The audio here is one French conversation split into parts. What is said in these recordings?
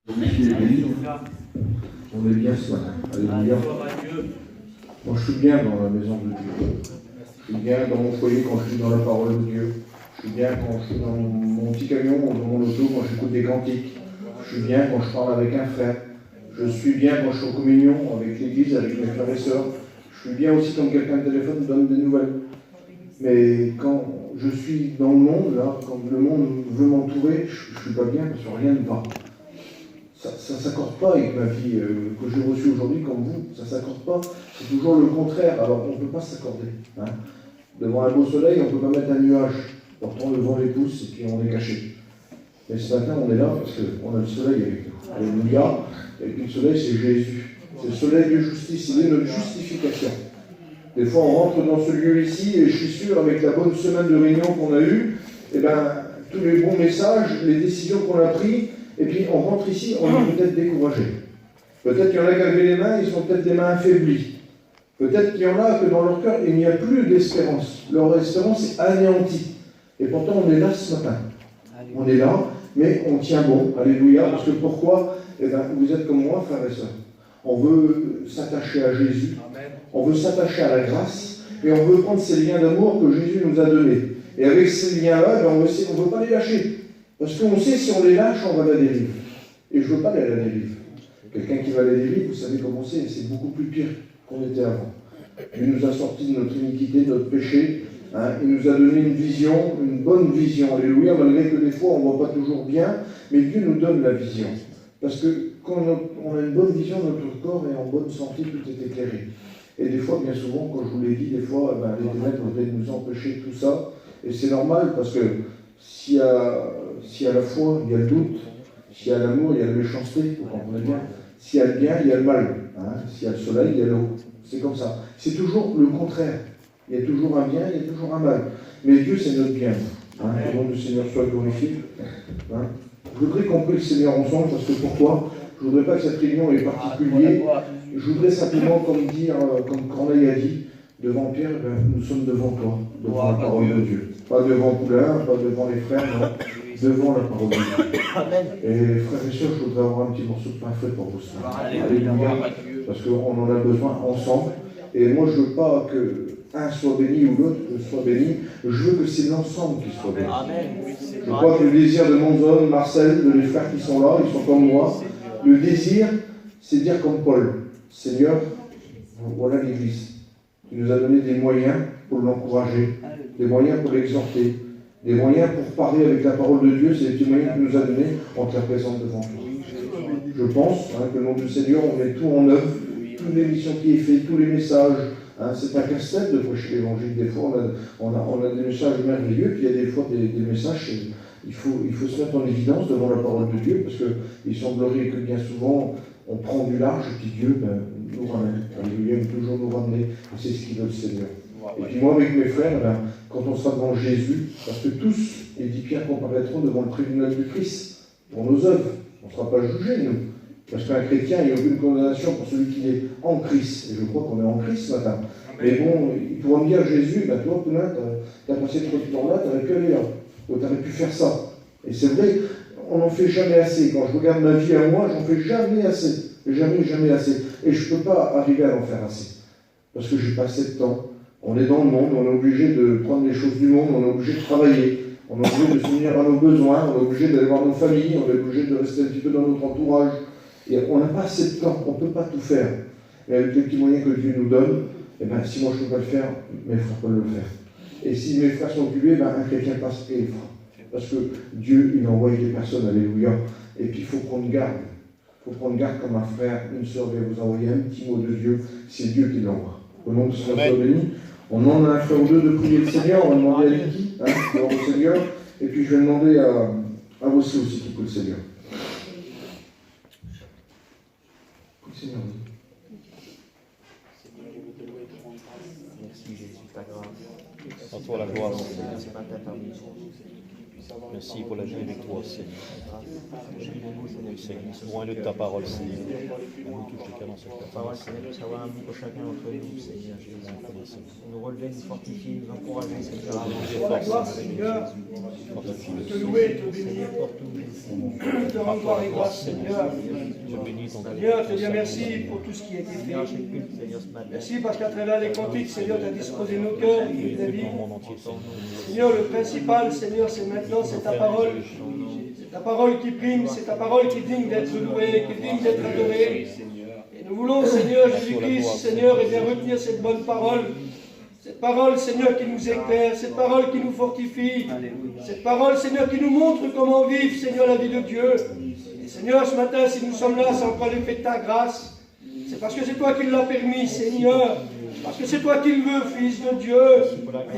On est bien ce matin. Alléluia. Moi, je suis bien dans la maison de Dieu. Je suis bien dans mon foyer quand je suis dans la parole de Dieu. Je suis bien quand je suis dans mon petit camion ou dans mon auto, quand j'écoute des cantiques. Je suis bien quand je parle avec un frère. Je suis bien quand je suis en communion avec l'église, avec mes frères et sœurs. Je suis bien aussi quand quelqu'un de téléphone me donne des nouvelles. Mais quand je suis dans le monde, là, quand le monde veut m'entourer, je ne suis pas bien parce que rien ne va. Ça ne s'accorde pas avec ma vie que j'ai reçue aujourd'hui comme vous. Ça ne s'accorde pas. C'est toujours le contraire. Alors on ne peut pas s'accorder. Hein. Devant un beau soleil, on ne peut pas mettre un nuage. Pourtant le vent les pousse et puis on est caché. Mais ce matin, on est là parce qu'on a le soleil avec nous. Alléluia. Et puis le soleil, c'est Jésus. C'est le soleil de justice. Il est notre justification. Des fois, on rentre dans ce lieu ici et je suis sûr, avec la bonne semaine de réunion qu'on a eue, eh ben, tous les bons messages, les décisions qu'on a prises, et puis on rentre ici, on est peut-être découragé. Peut-être qu'il y en a qui avaient les mains, ils sont peut-être des mains affaiblies. Peut-être qu'il y en a que dans leur cœur, il n'y a plus d'espérance. Leur espérance est anéantie. Et pourtant, on est là ce matin. On est là, mais on tient bon. Alléluia. Parce que pourquoi? Eh ben, vous êtes comme moi, frères et sœurs. On veut s'attacher à Jésus. On veut s'attacher à la grâce. Et on veut prendre ces liens d'amour que Jésus nous a donnés. Et avec ces liens-là, ben, on ne veut pas les lâcher. Parce qu'on sait, si on les lâche, on va à la dérive. Et je ne veux pas aller à la dérive. Quelqu'un qui va à la dérive, vous savez comment c'est beaucoup plus pire qu'on était avant. Il nous a sortis de notre iniquité, de notre péché. Hein, il nous a donné une vision, une bonne vision. Alléluia, malgré que des fois on ne voit pas toujours bien, mais Dieu nous donne la vision. Parce que quand on a une bonne vision, notre corps est en bonne santé, tout est éclairé. Et des fois, bien souvent, comme je vous l'ai dit, des fois, les ténèbres voudraient nous empêcher tout ça. Et c'est normal, parce que s'il y a la foi, il y a le doute. S'il y a l'amour, il y a la méchanceté, vous comprenez bien. S'il y a le bien, il y a le mal. Hein. S'il y a le soleil, il y a l'eau. C'est comme ça. C'est toujours le contraire. Il y a toujours un bien, il y a toujours un mal. Mais Dieu, c'est notre bien. Hein. Le nom du Seigneur soit glorifié. Hein. Je voudrais qu'on prie le Seigneur ensemble, parce que pourquoi? Je ne voudrais pas que cette réunion est particulière. Je voudrais simplement, comme Corneille a dit, devant Pierre, nous sommes devant toi, devant la parole de Dieu. Pas devant Poulain, pas devant les frères, non. Devant la parole de Dieu. Et frères et sœurs, je voudrais avoir un petit morceau de pain frais pour vous. Alléluia. Parce qu'on en a besoin ensemble. Et moi, je ne veux pas que un soit béni ou l'autre soit béni. Je veux que c'est l'ensemble qui soit béni. Je crois que le désir de mon homme, Marcel, de les frères qui sont là, ils sont comme moi, le désir, c'est dire comme Paul, Seigneur, voilà l'Église. Tu nous as donné des moyens pour l'encourager, des moyens pour l'exhorter, des moyens pour parler avec la parole de Dieu. C'est les petits moyens que tu nous as donnés, on te la présente devant toi. Je pense que le nom du Seigneur, on met tout en œuvre, toute l'émission qui est faite, tous les messages. Hein, c'est un casse-tête de prêcher l'évangile. Des fois, on a des messages merveilleux, puis il y a des fois des messages. Il faut se mettre en évidence devant la parole de Dieu, parce qu'il semblerait que bien souvent, on prend du large, et puis Dieu nous ramène. Il aime toujours nous ramener, et c'est ce qu'il veut le Seigneur. Et puis moi, avec mes frères, quand on sera devant Jésus, parce que tous, et dit Pierre, comparaîtront devant le tribunal du Christ, pour nos œuvres. On ne sera pas jugés, nous. Parce qu'un chrétien, il n'y a aucune condamnation pour celui qui est en Christ. Et je crois qu'on est en Christ ce matin. Mais bon, il pourra me dire, Jésus, toi, Poulain, tu as passé trop de temps là, tu aurais pu aller là. Tu aurais pu faire ça. Et c'est vrai, on n'en fait jamais assez. Quand je regarde ma vie à moi, j'en fais jamais assez. Jamais assez. Et je ne peux pas arriver à en faire assez. Parce que j'ai pas assez de temps. On est dans le monde, on est obligé de prendre les choses du monde, on est obligé de travailler. On est obligé de s'unir à nos besoins, on est obligé d'aller voir nos familles, on est obligé de rester un petit peu dans notre entourage. Et on n'a pas assez de temps, on ne peut pas tout faire. Mais avec les petits moyens que Dieu nous donne, eh ben, si moi je ne peux pas le faire, mes frères peuvent le faire. Et si mes frères sont occupés, un chrétien passe et il fera. Parce que Dieu, il envoie des personnes, alléluia. Et puis il faut prendre garde. Il faut prendre garde comme un frère, une sœur vient vous envoyer un petit mot de Dieu, c'est Dieu qui l'envoie. Au nom de ce Seigneur soit béni. On demande à un frère ou deux de prier le Seigneur, on va demander à Niki, devant le Seigneur, et puis je vais demander à vous aussi qui prie le Seigneur. Prie le Seigneur. Merci Jésus, ta grâce. En toi la gloire, Seigneur. C'est pas ta permission. Merci pour la vie avec toi, Seigneur. Seigneur, loin de ta parole, Seigneur. Nous touche le cœur dans cette Parole, Seigneur, que ça va un pour chacun d'entre nous, Seigneur Jésus. Nous relever, nous fortifier, nous encourager, Seigneur. Pour la gloire, Seigneur, te louer, te bénir, te rendre gloire et grâce, Seigneur. Seigneur, te dire merci pour tout ce qui a été fait. Merci parce qu'à travers les cantiques, Seigneur, tu as disposé nos cœurs et la vie. Seigneur, le principal, Seigneur, c'est maintenant, c'est ta parole. C'est ta parole qui prime, c'est ta parole qui est digne d'être louée, qui est digne d'être adorée. Et nous voulons, Seigneur Jésus-Christ, Seigneur, et bien retenir cette bonne parole. Cette parole, Seigneur, qui nous éclaire, cette parole qui nous fortifie, cette parole, Seigneur, qui nous montre comment vivre, Seigneur, la vie de Dieu. Et Seigneur, ce matin, si nous sommes là, c'est encore l'effet de ta grâce. C'est parce que c'est toi qui l'as permis, Seigneur. Parce que c'est toi qui le veux, Fils de Dieu.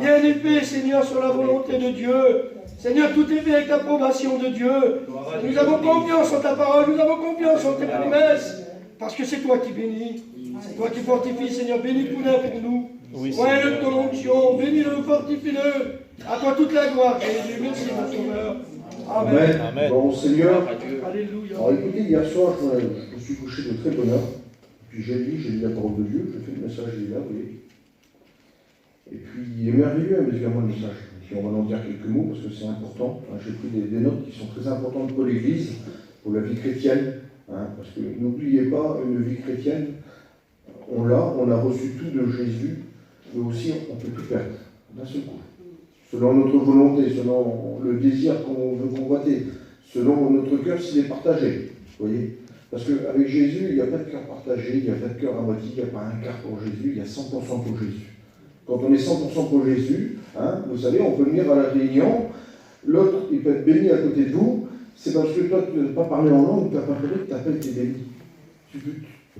Rien n'est fait, Seigneur, sur la volonté de Dieu. Seigneur, tout est fait avec l'approbation de Dieu. Nous avons confiance en ta parole, nous avons confiance en tes promesses. Parce que c'est toi qui bénis, c'est toi qui fortifies, Seigneur. Bénis Poulain pour nous. Soigne-le de ton onction, bénis-le, fortifie-le. À toi toute la gloire, Jésus. Merci, mon Sauveur. Amen. Amen. Bon, Seigneur. Alléluia. Alors écoutez, hier soir, je me suis couché de très bonne heure. Puis j'ai lu la parole de Dieu, j'ai fait le message, il est là, vous voyez. Et puis, il est merveilleux, médicalement, le message. Puis on va en dire quelques mots, parce que c'est important. J'ai pris des notes qui sont très importantes pour l'Église, pour la vie chrétienne. Parce que n'oubliez pas, une vie chrétienne, on a reçu tout de Jésus, mais aussi on peut tout perdre, d'un seul coup. Selon notre volonté, selon le désir qu'on veut convoiter, selon notre cœur s'il est partagé. Vous voyez ? Parce qu'avec Jésus, il n'y a pas de cœur partagé, il n'y a pas de cœur à moitié, il n'y a pas un quart pour Jésus, il y a 100% pour Jésus. Quand on est 100% pour Jésus, vous savez, on peut venir à la réunion, l'autre, il peut être béni à côté de vous, c'est parce que toi, tu n'as pas parlé en langue, tu n'as pas parlé, tu t'appelles, tu es béni.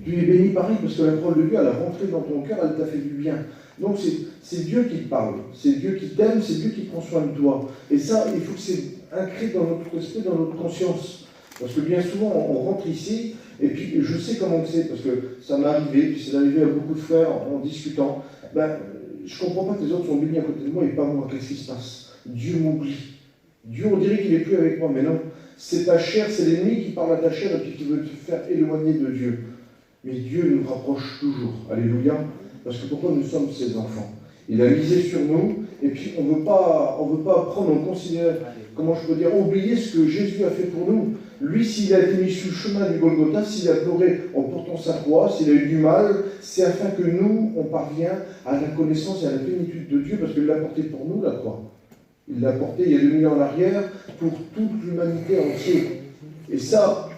Tu es béni pareil, parce que la parole de Dieu, elle a rentré dans ton cœur, elle t'a fait du bien. Donc c'est Dieu qui te parle, c'est Dieu qui t'aime, c'est Dieu qui prend soin de toi. Et ça, il faut que c'est inscrit dans notre esprit, dans notre conscience. Parce que bien souvent, on rentre ici, et puis je sais comment c'est, parce que ça m'est arrivé, puis c'est arrivé à beaucoup de frères en discutant. Je ne comprends pas que les autres sont bénis à côté de moi et pas moi. Qu'est-ce qui se passe? Dieu m'oublie. Dieu, on dirait qu'il n'est plus avec moi, mais non. C'est ta chair, c'est l'ennemi qui parle à ta chair et puis qui veut te faire éloigner de Dieu. Mais Dieu nous rapproche toujours. Alléluia. Parce que pourquoi nous sommes ses enfants? Il a misé sur nous, et puis on ne veut pas prendre en considération, comment je peux dire, oublier ce que Jésus a fait pour nous. Lui, s'il a été mis sur le chemin du Golgotha, s'il a pleuré en portant sa croix, s'il a eu du mal, c'est afin que nous, on parvienne à la connaissance et à la plénitude de Dieu, parce qu'il l'a porté pour nous, la croix. Il l'a porté il y a 2000 ans en arrière pour toute l'humanité entière. Et ça,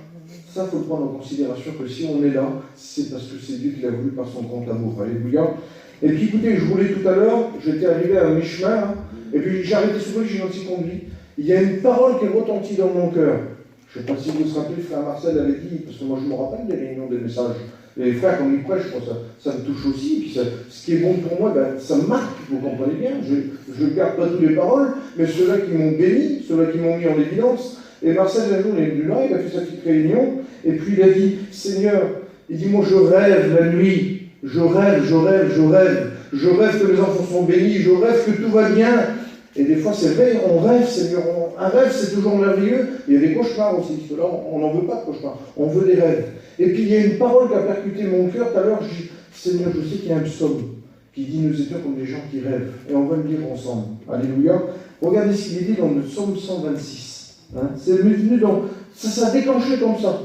il faut le prendre en considération, que si on est là, c'est parce que c'est Dieu qui l'a voulu par son grand amour. Alléluia. Et puis écoutez, je voulais tout à l'heure, j'étais arrivé à un mi-chemin, et puis j'ai arrêté souvent, j'ai gentil conduit. Il y a une parole qui retentit dans mon cœur. Je ne sais pas si vous vous rappelez, frère Marcel avait dit, parce que moi je me rappelle des réunions, des messages. Et les frères, quand ils prêchent, ça me touche aussi. Puis ce qui est bon pour moi, ça me marque, vous comprenez bien. Je ne garde pas toutes les paroles, mais ceux-là qui m'ont béni, ceux-là qui m'ont mis en évidence. Et Marcel, un jour, il est venu là, il a fait sa petite réunion, et puis il a dit, Seigneur, il dit, moi je rêve la nuit. Je rêve que les enfants sont bénis, je rêve que tout va bien. Et des fois, c'est vrai, on rêve, Seigneur. Un rêve, c'est toujours merveilleux. Il y a des cauchemars aussi, parce que là, on n'en veut pas de cauchemars. On veut des rêves. Et puis, il y a une parole qui a percuté mon cœur. Tout à l'heure, je dis, Seigneur, je sais qu'il y a un psaume qui dit, nous étions comme des gens qui rêvent. Et on va le lire ensemble. Alléluia. Regardez ce qu'il est dit dans le psaume 126. C'est venu dans... Ça a déclenché comme ça.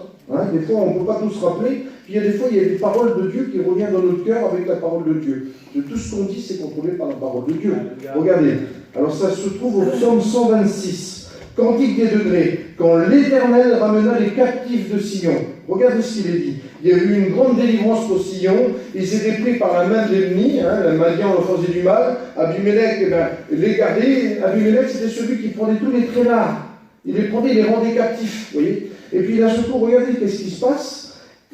Des fois, on ne peut pas tout se rappeler. Puis il y a des fois, il y a des paroles de Dieu qui reviennent dans notre cœur avec la parole de Dieu. De tout ce qu'on dit, c'est contrôlé par la parole de Dieu. Regardez. Alors ça se trouve au psaume 126. Cantique des degrés. Quand l'Éternel ramena les captifs de Sion. Regardez ce qu'il est dit. Il y a eu une grande délivrance pour Sion. Ils étaient pris par la main de l'ennemi. La Madian leur faisait du mal. Abimelech, les gardait. Abimelech, c'était celui qui prenait tous les traînards. Il les prenait, il les rendait captifs. Vous voyez. Et puis là, surtout, regardez qu'est-ce qui se passe.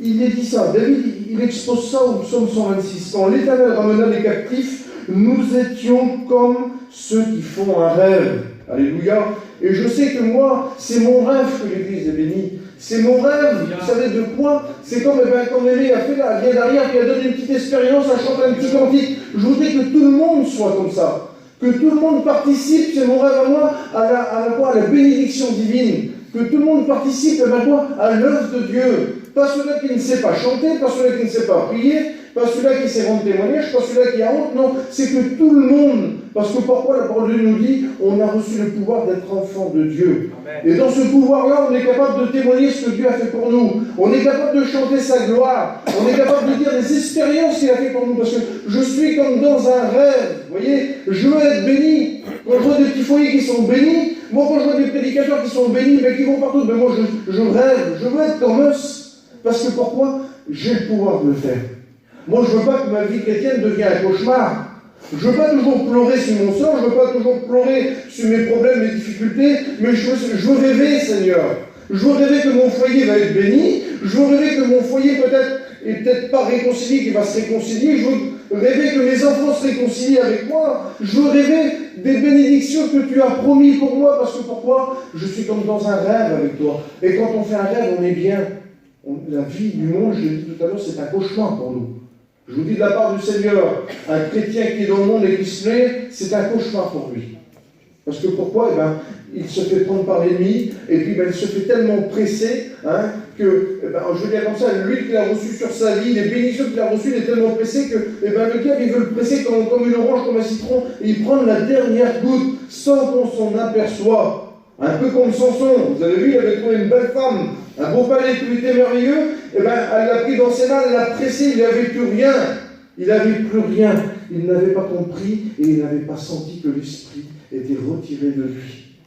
Il est dit ça, David, il expose ça au psaume 126. Quand l'Éternel ramena les captifs, nous étions comme ceux qui font un rêve. Alléluia. Et je sais que moi, c'est mon rêve que l'Église est bénie. C'est mon rêve, vous savez de quoi? C'est comme Aimé a fait là, elle vient derrière, qui a donné une petite expérience, elle chante un petit cantique. Je voudrais que tout le monde soit comme ça. Que tout le monde participe, c'est mon rêve à moi, à la bénédiction divine. Que tout le monde participe à l'œuvre de Dieu. Pas celui-là qui ne sait pas chanter, pas celui-là qui ne sait pas prier, pas celui-là qui sait rendre témoignage, pas celui-là qui a honte, non, c'est que tout le monde, parce que pourquoi la parole de Dieu nous dit, on a reçu le pouvoir d'être enfant de Dieu. Amen. Et dans ce pouvoir-là, on est capable de témoigner ce que Dieu a fait pour nous. On est capable de chanter sa gloire. On est capable de dire les expériences qu'il a fait pour nous, parce que je suis comme dans un rêve. Vous voyez, je veux être béni. Quand je vois des petits foyers qui sont bénis, moi quand je vois des prédicateurs qui sont bénis, mais qui vont partout, mais moi je rêve, je veux être comme eux. Parce que pourquoi? J'ai le pouvoir de le faire. Moi, je ne veux pas que ma vie chrétienne devienne un cauchemar. Je ne veux pas toujours pleurer sur mon sort, je ne veux pas toujours pleurer sur mes problèmes, mes difficultés, mais je veux rêver, Seigneur. Je veux rêver que mon foyer va être béni, je veux rêver que mon foyer peut-être pas réconcilié, qu'il va se réconcilier, je veux rêver que mes enfants se réconcilient avec moi, je veux rêver des bénédictions que tu as promis pour moi, parce que pourquoi? Je suis comme dans un rêve avec toi. Et quand on fait un rêve, on est bien. La vie du monde, je l'ai dit tout à l'heure, c'est un cauchemar pour nous. Je vous dis de la part du Seigneur, un chrétien qui est dans le monde et qui se plaît, c'est un cauchemar pour lui. Parce que pourquoi? Il se fait prendre par l'ennemi, et puis il se fait tellement presser, que, je veux dire comme ça, l'huile qu'il a reçue sur sa vie, les bénédictions qu'il a reçues, il est tellement pressé que le diable, il veut le presser comme une orange, comme un citron, et il prend la dernière goutte, sans qu'on s'en aperçoive. Un peu comme Samson, vous avez vu, il avait trouvé une belle femme, un beau palais, tout était merveilleux, elle l'a pris dans ses mains, elle l'a pressé, il n'avait plus rien. Il n'avait plus rien. Il n'avait pas compris et il n'avait pas senti que l'Esprit était retiré de lui.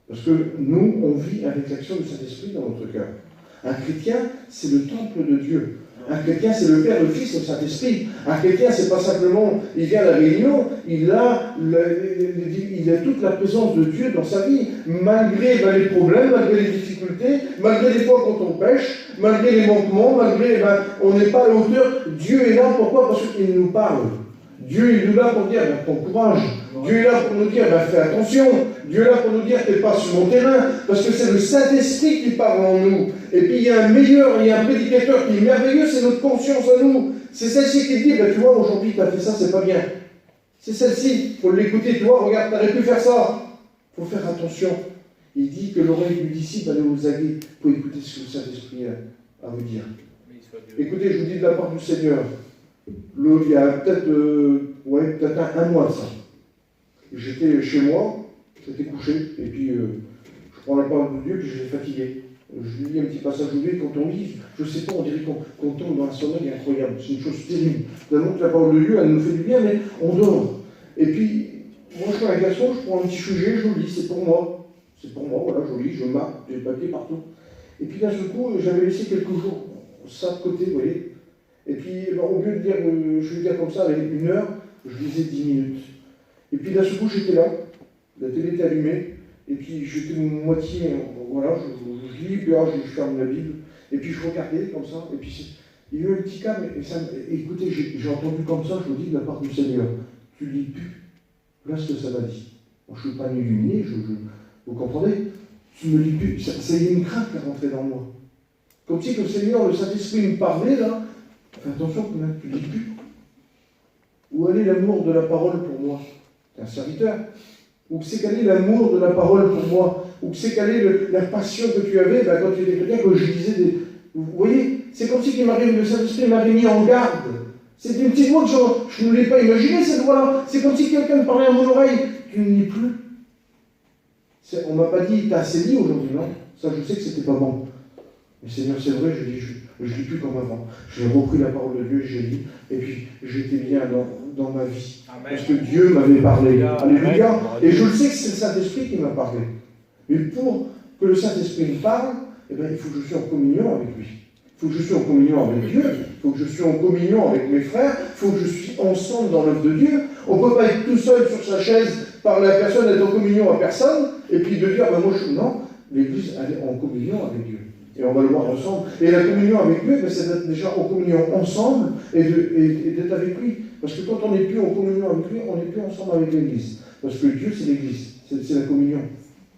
Parce que nous, on vit avec l'action du Saint-Esprit dans notre cœur. Un chrétien, c'est le temple de Dieu. Un chrétien, c'est le Père, le Fils et le Saint-Esprit. Un chrétien, c'est pas simplement, il vient à la réunion, il a toute la présence de Dieu dans sa vie, malgré les problèmes, malgré les difficultés, malgré les fois quand on pêche, malgré les manquements, malgré, on n'est pas à la hauteur. Dieu est là, pourquoi? Parce qu'il nous parle. Dieu est là pour dire, prends courage. Dieu est là pour nous dire, fais attention. Dieu est là pour nous dire, t'es pas sur mon terrain. Parce que c'est le Saint-Esprit qui parle en nous. Et puis il y a un prédicateur qui est merveilleux, c'est notre conscience à nous. C'est celle-ci qui dit, tu vois, aujourd'hui tu as fait ça, c'est pas bien. C'est celle-ci, il faut l'écouter, tu vois, regarde, tu aurais pu faire ça. Il faut faire attention. Il dit que l'oreille du disciple allait aux aguets pour écouter ce que le Saint-Esprit a à vous dire. Écoutez, je vous dis de la part du Seigneur, il y a peut-être un mois de ça. J'étais chez moi, j'étais couché, et puis je prends la parole de Dieu, puis j'étais fatigué. Je lis un petit passage de Dieu, quand on lit, je ne sais pas, on dirait qu'on tombe dans un sommeil incroyable. C'est une chose terrible. Tellement que la parole de Dieu, elle nous fait du bien, mais on dort. Et puis, moi je suis un garçon, je prends un petit sujet, je lis, c'est pour moi. C'est pour moi, voilà, je lis, je marque, j'ai le papier partout. Et puis d'un seul coup, j'avais laissé quelques jours ça de côté, vous voyez. Et puis, au lieu de dire, je vais dire comme ça, avec 1 heure, je lisais 10 minutes. Et puis d'un seul coup, j'étais là, la télé était allumée, et puis j'étais moitié, voilà, je lis, puis là, je ferme la Bible, et puis je regardais comme ça, et puis il y a eu un petit câble, et écoutez, j'ai entendu comme ça, je vous dis de la part du Seigneur, tu lis plus. Voilà ce que ça m'a dit. Moi, je ne suis pas illuminé, vous comprenez? Tu ne lis plus, ça y a une crainte qui est rentrée dans moi. Comme si que le Seigneur, le Saint-Esprit me parlait, là, fais attention que tu ne lis plus. Où est l'amour de la parole pour moi? T'es un serviteur. Où c'est quel est l'amour de la parole pour moi? Où c'est quelle est la passion que tu avais quand tu étais chrétien, que je lisais des... Vous voyez, c'est comme si le Saint-Esprit m'avait mis en garde. C'est une petite voix que je ne l'ai pas imaginée, cette voix-là. C'est comme si quelqu'un me parlait à mon oreille. Tu ne lis plus. On ne m'a pas dit, t'as assez lu aujourd'hui, non? Ça, je sais que c'était pas bon. Mais Seigneur, c'est vrai, je ne lis plus comme avant. J'ai repris la parole de Dieu, j'ai lu, et puis j'étais bien dans ma vie. Amen. Parce que Dieu m'avait parlé. Alléluia. Et je le sais que c'est le Saint-Esprit qui m'a parlé. Mais pour que le Saint-Esprit me parle, il faut que je sois en communion avec lui. Il faut que je sois en communion avec Dieu. Il faut que je sois en communion avec mes frères. Il faut que je sois ensemble dans l'œuvre de Dieu. On ne peut pas être tout seul sur sa chaise, par la personne, être en communion à personne, et puis de dire, moi je suis... Non, l'Église, elle est en communion avec Dieu. Et on va le voir ensemble. Et la communion avec Dieu, c'est d'être déjà en communion ensemble et d'être avec lui. Parce que quand on n'est plus en communion avec lui, on n'est plus ensemble avec l'Église. Parce que Dieu, c'est l'Église. C'est la communion.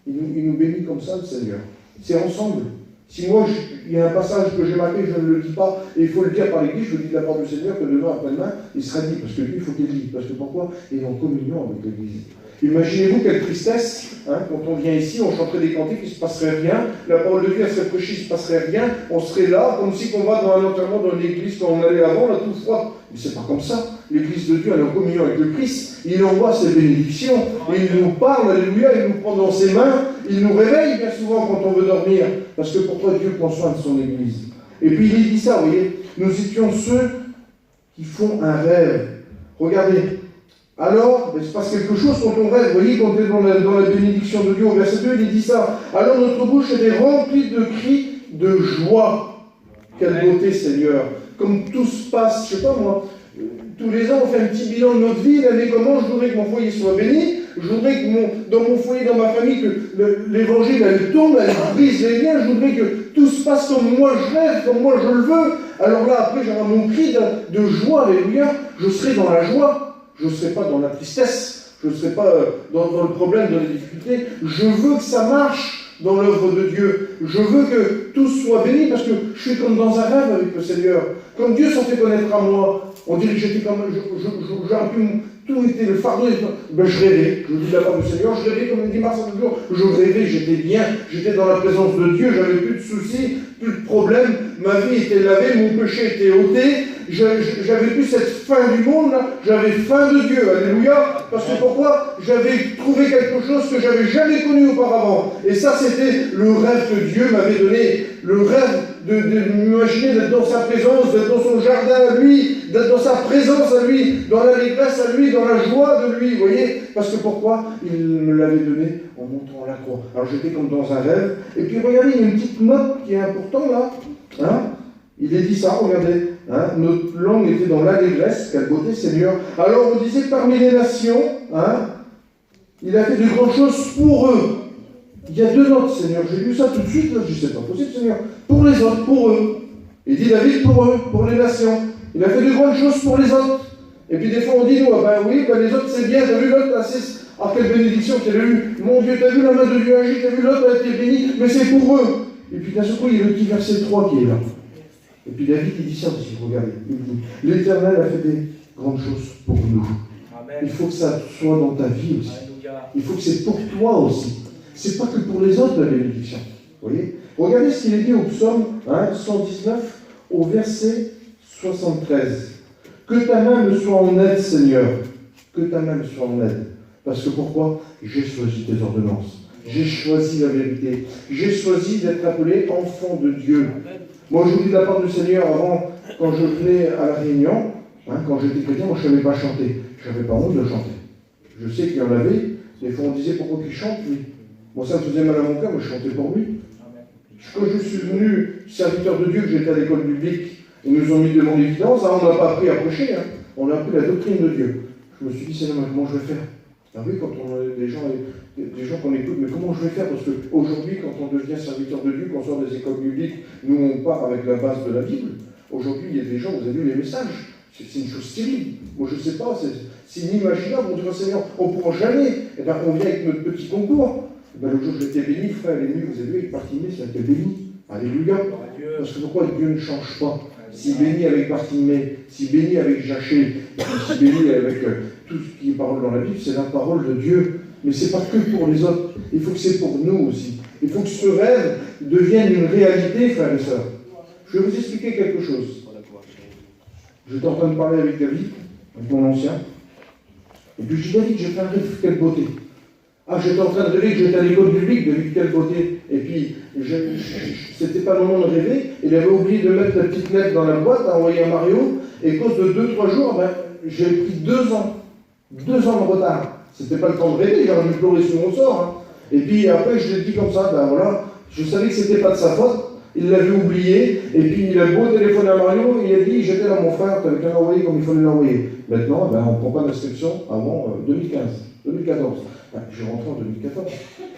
Il nous bénit comme ça, le Seigneur. C'est ensemble. Si moi, il y a un passage que j'ai marqué, je ne le dis pas, et il faut le dire par l'Église, je le dis de la part du Seigneur, que demain, après-demain, il sera dit, parce que lui, il faut qu'il le dise. Parce que pourquoi? Il est en communion avec l'Église. Imaginez-vous quelle tristesse, hein, quand on vient ici, on chanterait des cantiques, il ne se passerait rien, la parole de Dieu, elle serait prêchée, il ne se passerait rien, on serait là, comme si on va dans un enterrement dans une église, quand on allait avant, là, tout froid. Mais c'est pas comme ça. L'église de Dieu, elle est en communion avec le Christ, il envoie ses bénédictions, il nous parle, alléluia, il nous prend dans ses mains, il nous réveille bien souvent quand on veut dormir, parce que pourquoi Dieu prend soin de son église. Et puis il dit ça, vous voyez, nous étions ceux qui font un rêve. Regardez. Alors, il se passe quelque chose quand on rêve. Vous voyez, quand on est dans la bénédiction de Dieu, au verset 2, il dit ça. Alors notre bouche était remplie de cris de joie. Quelle beauté, Seigneur. Comme tout se passe, je ne sais pas moi, tous les ans, on fait un petit bilan de notre vie. L'année commence, je voudrais que mon foyer soit béni. Je voudrais que dans mon foyer, dans ma famille, que l'évangile, elle tombe, elle brise les liens. Je voudrais que tout se passe comme moi je rêve, comme moi je le veux. Alors là, après, j'aurai mon cri de joie, alléluia. Je serai dans la joie. Je ne serai pas dans la tristesse, je ne serai pas dans le problème, dans les difficultés. Je veux que ça marche dans l'œuvre de Dieu. Je veux que tout soit béni parce que je suis comme dans un rêve avec le Seigneur. Comme Dieu s'en fait connaître à moi, on dirait que j'étais comme, j'aurais pu, tout était le fardeau. Ben, je rêvais, je dis de la part du Seigneur, je rêvais comme dit Marcel le jour, je rêvais, j'étais bien, j'étais dans la présence de Dieu, j'avais plus de soucis, plus de problèmes, ma vie était lavée, mon péché était ôté. J'avais plus cette faim du monde, là. J'avais faim de Dieu, alléluia, parce que pourquoi? J'avais trouvé quelque chose que j'avais jamais connu auparavant, et ça c'était le rêve que Dieu m'avait donné, le rêve de m'imaginer d'être dans sa présence, d'être dans son jardin à lui, d'être dans sa présence à lui, dans l'allégresse à lui, dans la joie de lui, vous voyez, parce que pourquoi? Il me l'avait donné en montant à la croix. Alors j'étais comme dans un rêve, et puis regardez, il y a une petite note qui est importante là, hein? Il est dit ça, regardez, hein, notre langue était dans l'allégresse, quelle beauté Seigneur. Alors on disait parmi les nations, hein, il a fait de grandes choses pour eux. Il y a deux notes Seigneur, j'ai lu ça tout de suite, là, je dis c'est pas possible Seigneur. Pour les autres, pour eux. Il dit David pour eux, pour les nations. Il a fait de grandes choses pour les autres. Et puis des fois on dit nous, ah ben oui, ben les autres c'est bien, t'as vu l'autre, ah quelle bénédiction qu'elle a eue. Mon Dieu, t'as vu la main de Dieu agir, t'as vu l'autre, elle a été bénie, mais c'est pour eux. Et puis d'un seul coup, il y a le petit verset 3 qui est là. Et puis David, il dit ça aussi, regardez. Il dit, l'Éternel a fait des grandes choses pour nous. Amen. Il faut que ça soit dans ta vie aussi. Alléluia. Il faut que c'est pour toi aussi. C'est pas que pour les autres la bénédiction. Vous voyez? Regardez ce qu'il est dit au psaume 119, au verset 73. Que ta main me soit en aide, Seigneur. Que ta main me soit en aide. Parce que pourquoi? J'ai choisi tes ordonnances. J'ai choisi la vérité. J'ai choisi d'être appelé enfant de Dieu. Amen. Moi, je vous dis de la part du Seigneur, avant, quand je venais à la Réunion, hein, quand j'étais chrétien, moi, je ne savais pas chanter. Je n'avais pas honte de chanter. Je sais qu'il y en avait. Des fois, on disait, pourquoi qu'il chante, lui? Moi, ça me faisait mal à mon cœur, mais je chantais pour lui. Quand je suis venu serviteur de Dieu, que j'étais à l'école biblique, ils nous ont mis devant l'évidence, hein, on n'a pas appris à prêcher, hein, on a appris la doctrine de Dieu. Je me suis dit, Seigneur, comment je vais faire? Ah oui, quand on a des gens qu'on écoute, mais comment je vais faire? Parce qu'aujourd'hui, quand on devient serviteur de Dieu, qu'on sort des écoles bibliques, nous on part avec la base de la Bible. Aujourd'hui, il y a des gens, vous avez vu les messages, c'est une chose terrible. Moi je ne sais pas, c'est inimaginable. On dit, Seigneur, on ne pourra jamais. Et bien on vient avec notre petit concours. Et bien le jour où j'étais béni, frère, les nuits, vous avez vu, avec Bartimée, ça a été béni. Alléluia. Parce que pourquoi Dieu ne change pas? Si béni avec Bartimée, si béni avec Jachée, si béni avec tout ce qui est parole dans la Bible, c'est la parole de Dieu. Mais ce n'est pas que pour les autres, il faut que c'est pour nous aussi. Il faut que ce rêve devienne une réalité, frères et sœurs. Je vais vous expliquer quelque chose. J'étais en train de parler avec David, avec mon ancien, et puis je dis, David, j'ai fait un rêve, quelle beauté. Ah, j'étais en train de rêver que j'étais à l'école biblique, David, quelle beauté. Et puis, c'était pas le moment de rêver, il avait oublié de mettre la petite lettre dans la boîte, à envoyer à Mario, et à cause de 2-3 jours, ben, j'ai pris 2 ans. 2 ans de retard. C'était pas le temps de rêver, j'aurais dû pleurer sur mon sort. Hein. Et puis après, je l'ai dit comme ça, ben voilà, je savais que c'était pas de sa faute, il l'avait oublié, et puis il a beau téléphoner à Mario, il a dit, j'étais là mon frère, tu avais qu'à l'envoyer comme il fallait l'envoyer. Maintenant, ben, on ne prend pas d'inscription avant 2014. Ben, je rentre en 2014.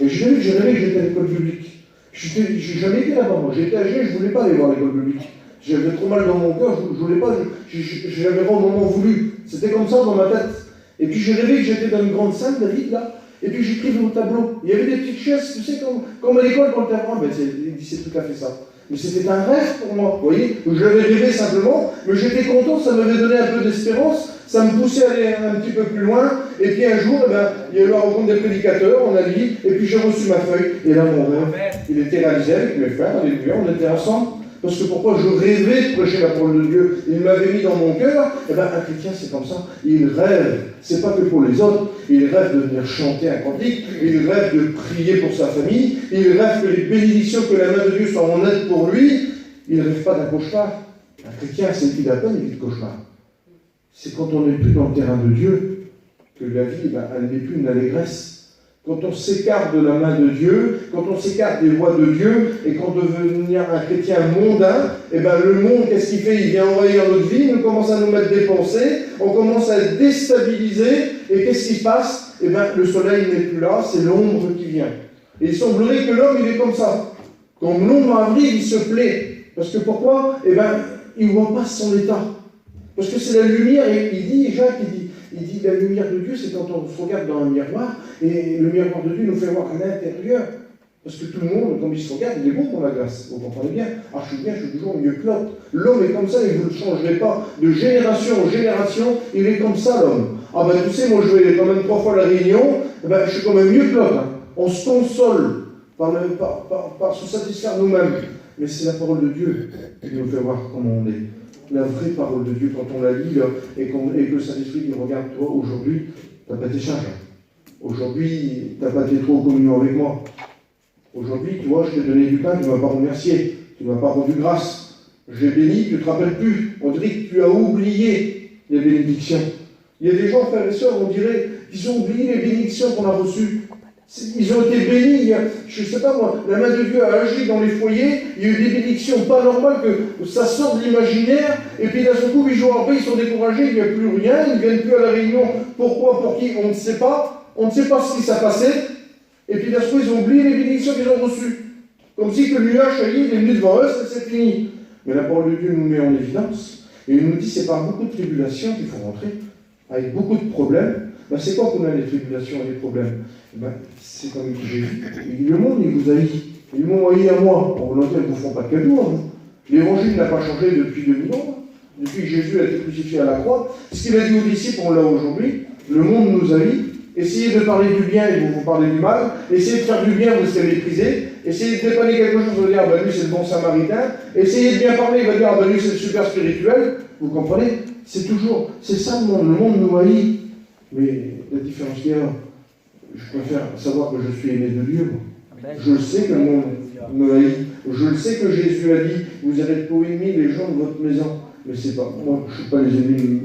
Et j'ai rêvé que j'étais à l'école publique. Je n'ai jamais été là-bas, moi. J'étais âgé, je ne voulais pas aller voir l'école publique. J'avais trop mal dans mon cœur, je ne voulais pas, je l'avais pas au moment voulu. C'était comme ça dans ma tête. Et puis j'ai rêvé que j'étais dans une grande salle, David, là, Et puis j'écrivais au tableau. Il y avait des petites chaises, tu sais, comme à l'école quand tu apprends. Ben, c'est tout à fait ça. Mais c'était un rêve pour moi, vous voyez. Je l'avais rêvé simplement, mais j'étais content, ça m'avait donné un peu d'espérance, ça me poussait à aller un petit peu plus loin. Et puis un jour, eh ben, il y a eu la rencontre des prédicateurs, on a dit, et puis j'ai reçu ma feuille. Et là, mon rêve, il était réalisé avec mes frères, alléluia, on était ensemble. Parce que pourquoi je rêvais de prêcher la parole de Dieu, il m'avait mis dans mon cœur. Eh bien, un chrétien, c'est comme ça. Il rêve, c'est pas que pour les autres, il rêve de venir chanter un cantique, il rêve de prier pour sa famille, il rêve que les bénédictions, que la main de Dieu soit en aide pour lui. Il ne rêve pas d'un cauchemar. Un chrétien, c'est une vie d'appel, une vie de cauchemar. C'est quand on n'est plus dans le terrain de Dieu que la vie, ben, elle n'est plus une allégresse. Quand on s'écarte de la main de Dieu, quand on s'écarte des voies de Dieu, et qu'on devient devenir un chrétien mondain, et ben le monde, qu'est-ce qu'il fait? Il vient envahir notre vie, il commence à nous mettre des pensées, on commence à être déstabilisé, et qu'est-ce qui se passe? Et ben le soleil n'est plus là, c'est l'ombre qui vient. Et il semblerait que l'homme, il est comme ça. Quand l'ombre arrive, il se plaît. Parce que pourquoi? Eh ben, il ne voit pas son état. Parce que c'est la lumière, et il dit, Jacques, il dit, la lumière de Dieu, c'est quand on se regarde dans un miroir, et le miroir de Dieu nous fait voir à l'intérieur. Parce que tout le monde, quand il se regarde, il est beau pour la glace. Vous comprenez bien? Ah, je suis toujours mieux que l'autre. L'homme est comme ça, et vous ne le changerez pas. De génération en génération, il est comme ça, l'homme. Ah ben, tu sais, moi, je vais quand même 3 fois à la Réunion, ben, je suis quand même mieux que l'autre. Hein. On se console par se satisfaire nous-mêmes. Mais c'est la parole de Dieu qui nous fait voir comment on est. La vraie parole de Dieu, quand on la lit, là, et que le Saint-Esprit dit, regarde, toi, aujourd'hui, tu n'as pas été chargé. Aujourd'hui, tu n'as pas été trop en communion avec moi. Aujourd'hui, tu vois, je t'ai donné du pain, tu ne m'as pas remercié, tu ne m'as pas rendu grâce. J'ai béni, tu ne te rappelles plus. On dirait que tu as oublié les bénédictions. Il y a des gens, frères et sœurs, on dirait qu'ils ont oublié les bénédictions qu'on a reçues. Ils ont été bénis, je ne sais pas moi, la main de Dieu a agi dans les foyers, il y a eu des bénédictions pas normales, que ça sort de l'imaginaire, et puis d'un seul coup, 8 jours après, ils sont découragés, il n'y a plus rien, ils ne viennent plus à la réunion. Pourquoi? Pour qui? On ne sait pas. On ne sait pas ce qui s'est passé. Et puis d'un seul coup, ils ont oublié les bénédictions qu'ils ont reçues. Comme si que le nuage, ça y est, il est venu devant eux, c'est fini. Mais la parole de Dieu nous met en évidence, et il nous dit c'est par beaucoup de tribulations qu'il faut rentrer, avec beaucoup de problèmes. Ben, c'est quoi qu'on a les tribulations et les problèmes? Ben, c'est comme Jésus. Le monde, il vous haït. Ils m'ont haï à moi. En volonté, ils ne vous font pas de cadeau. Hein. L'évangile n'a pas changé depuis 2000 ans. Depuis que Jésus a été crucifié à la croix. Ce qu'il a dit aux disciples, on l'a aujourd'hui. Le monde nous haït. Essayez de parler du bien, ils vont vous parler du mal. Essayez de faire du bien, vous serez méprisé. Essayez de dépanner quelque chose, vous allez dire, ben lui c'est le bon samaritain. Essayez de bien parler, il va dire, ben lui c'est le super spirituel. Vous comprenez? C'est toujours, c'est ça le monde. Le monde nous haït. Mais la différence qu'il y a, je préfère savoir que je suis aimé de Dieu. Je sais que le monde me haït. Je le sais que Jésus a dit, vous allez être ennemis les gens de votre maison. Mais c'est pas, moi, je ne suis pas les ennemis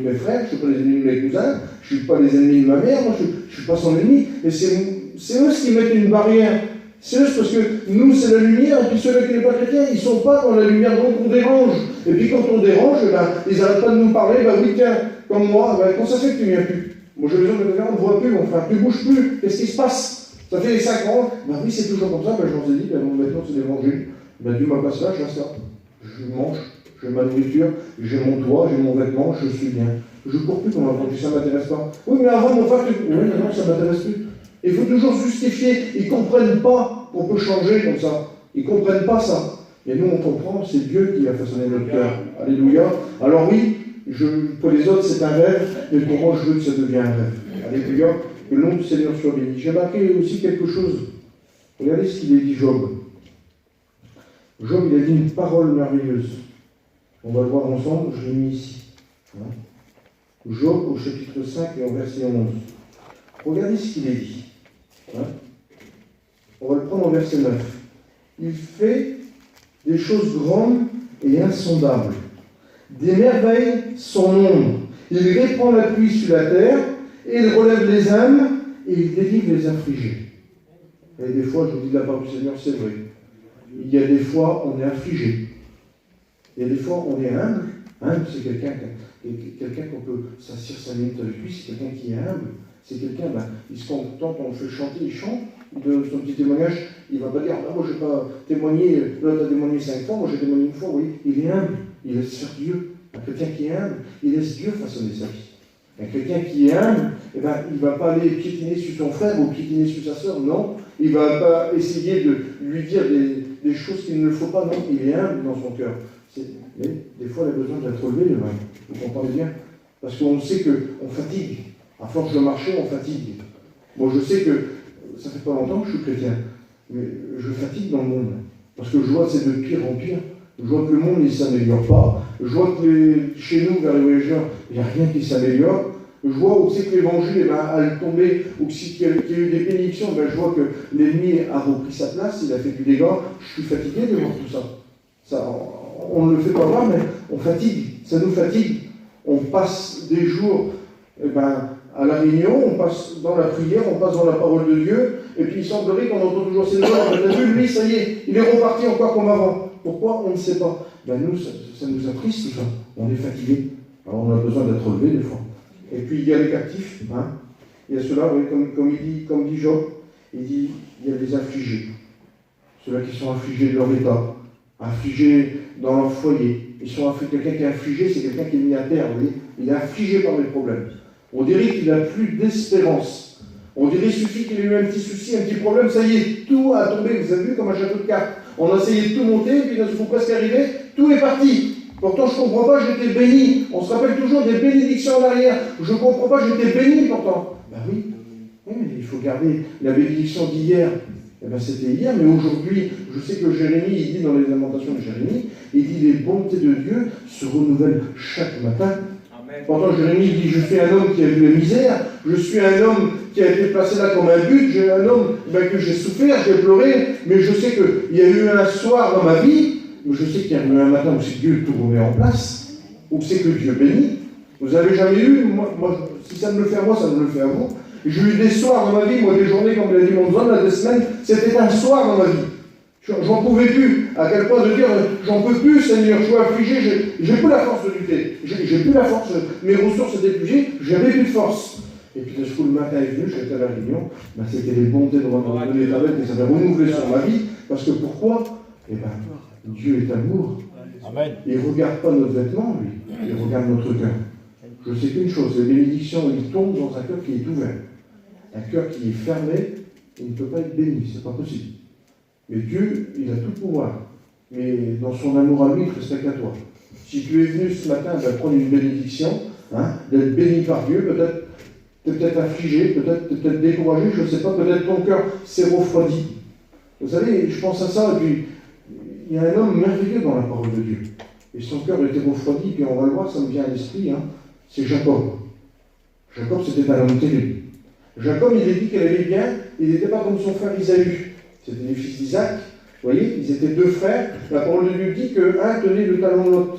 de mes frères, je ne suis pas les ennemis de mes cousins, je ne suis pas les ennemis de ma mère, moi, je ne suis pas son ennemi. Mais c'est eux qui mettent une barrière. C'est eux parce que nous, c'est la lumière, et puis ceux qui ne sont pas chrétiens, ils ne sont pas dans la lumière, donc on dérange. Et puis quand on dérange, ben, ils n'arrêtent pas de nous parler, ben oui, tiens, comme moi, ben, quand ça fait que tu ne viens plus? Moi j'ai besoin de te dire, on ne voit plus, mon frère, tu ne bouges plus, qu'est-ce qui se passe? Ça fait les 5 ans, ben oui, c'est toujours comme ça, ben, je vous ai dit, ben, maintenant c'est l'évangile, ben, Dieu m'a passé là, je reste là. Je mange, j'ai ma nourriture, j'ai mon toit, j'ai mon vêtement, je suis bien. Je ne cours plus comme avant, ça ne m'intéresse pas. Oui, mais avant, mon frère, oui, non, ça ne m'intéresse plus. Il faut toujours justifier, ils ne comprennent pas qu'on peut changer comme ça. Ils ne comprennent pas ça. Et nous, on comprend, c'est Dieu qui a façonné notre cœur. Alléluia. Alors oui, pour les autres, c'est un rêve, mais pour moi, je veux que ça devienne un rêve. Alléluia. Que le nom du Seigneur soit béni. J'ai marqué aussi quelque chose. Regardez ce qu'il a dit Job. Job, il a dit une parole merveilleuse. On va le voir ensemble, je l'ai mis ici. Job, au chapitre 5 et au verset 11. Regardez ce qu'il a dit. On va le prendre au verset 9. Il fait des choses grandes et insondables. Des merveilles son nombre. Il répand la pluie sur la terre, et il relève les âmes, et il délivre les affligés. Et des fois, je vous dis de la part du Seigneur, c'est vrai. Il y a des fois, on est affligé. Il y a des fois, on est humble. Humble, c'est quelqu'un qu'on peut s'asseoir 5 minutes avec lui, c'est quelqu'un qui est humble. C'est quelqu'un, ben, il se contente, on le fait chanter, il chante. De son petit témoignage, il ne va pas dire, ah, moi je n'ai pas témoigné, l'autre a témoigné 5 fois, moi j'ai témoigné une fois, vous voyez, il est humble, il laisse faire Dieu. Un chrétien qui est humble, il laisse Dieu façonner sa vie. Un chrétien qui est humble, eh ben, il ne va pas aller piétiner sur son frère ou piétiner sur sa sœur, non. Il ne va pas essayer de lui dire des choses qu'il ne faut pas, non. Il est humble dans son cœur. Mais des fois, il a besoin d'être relevé, le vin. Vous comprenez bien? Parce qu'on sait qu'on fatigue. À force de marcher, on fatigue. Moi, je sais que ça fait pas longtemps que je suis chrétien, mais je fatigue dans le monde. Parce que je vois que c'est de pire en pire. Je vois que le monde ne s'améliore pas. Je vois que chez nous, vers les voyageurs, il n'y a rien qui s'améliore. Je vois où c'est que l'évangile a tombé, ou qu'il y a eu des bénédictions, ben, je vois que l'ennemi a repris sa place, il a fait du dégât. Je suis fatigué de voir tout ça. On ne le fait pas voir, mais on fatigue. Ça nous fatigue. On passe des jours à la réunion, on passe dans la prière, on passe dans la parole de Dieu, et puis il semblerait qu'on entend toujours ces voix. On a vu, lui, ça y est, il est reparti encore comme avant. Pourquoi? On ne sait pas. Ben nous, ça nous attriste, tout ça. On est fatigué. Alors on a besoin d'être relevé des fois. Et puis il y a les captifs. Hein. Il y a ceux-là, oui, comme dit Job, il dit, il y a les affligés. Ceux-là qui sont affligés de leur état, affligés dans leur foyer. Quelqu'un qui est affligé, c'est quelqu'un qui est mis à terre. Vous voyez, il est affligé par les problèmes. On dirait qu'il n'a plus d'espérance. On dirait qu'il suffit qu'il ait eu un petit souci, un petit problème, ça y est, tout a tombé. Vous avez vu comme un château de cartes. On a essayé de tout monter, puis d'un coup presque arrivé, tout est parti. Pourtant, je ne comprends pas, j'étais béni. On se rappelle toujours des bénédictions en arrière. Je ne comprends pas, j'étais béni pourtant. Ben oui, mais il faut garder la bénédiction d'hier. Eh ben, c'était hier, mais aujourd'hui, je sais que Jérémie, il dit dans les Lamentations de Jérémie, il dit les bontés de Dieu se renouvellent chaque matin. Amen. Pourtant, Jérémie dit, je suis un homme qui a vu la misère, je suis un homme qui a été placé là comme un but, j'ai un homme que j'ai souffert, j'ai pleuré, mais je sais qu'il y a eu un soir dans ma vie, mais je sais qu'il y a eu un matin où c'est Dieu tout remet en place, où c'est que Dieu bénit. Vous n'avez jamais eu, moi, si ça me le fait à moi, ça me le fait à vous. J'ai eu des soirs dans ma vie, moi des journées, comme l'a dit mon zone, des semaines, c'était un soir dans ma vie. J'en pouvais plus, à quel point de dire, j'en peux plus Seigneur, je suis affligé, j'ai plus la force de lutter, j'ai plus la force, mes ressources étaient épuisées, j'avais plus de force. Et puis d'un coup le matin est venu, j'étais à la réunion, c'était les bontés de l'Éternel qui s'avaient renouvelé sur ma vie, parce que pourquoi? Eh bien, Dieu est amour. Amen. Il ne regarde pas notre vêtement, lui, il regarde notre cœur. Je sais qu'une chose, les bénédictions, ils tombent dans un cœur qui est ouvert. Un cœur qui est fermé, il ne peut pas être béni, c'est pas possible. Mais Dieu, il a tout le pouvoir. Mais dans son amour à lui, il respecte à toi. Si tu es venu ce matin prendre une bénédiction, d'être béni par Dieu, peut-être affligé, peut-être découragé, je ne sais pas, peut-être ton cœur s'est refroidi. Vous savez, je pense à ça, et puis il y a un homme merveilleux dans la parole de Dieu. Et son cœur était refroidi, puis on va le voir, ça me vient à l'esprit, c'est Jacob. Jacob, c'était un homme terrible. Jacob, il a dit qu'il allait bien, il n'était pas comme son frère Isaü. C'était les fils d'Isaac, vous voyez, ils étaient deux frères. La parole de Dieu dit qu'un tenait le talon de l'autre.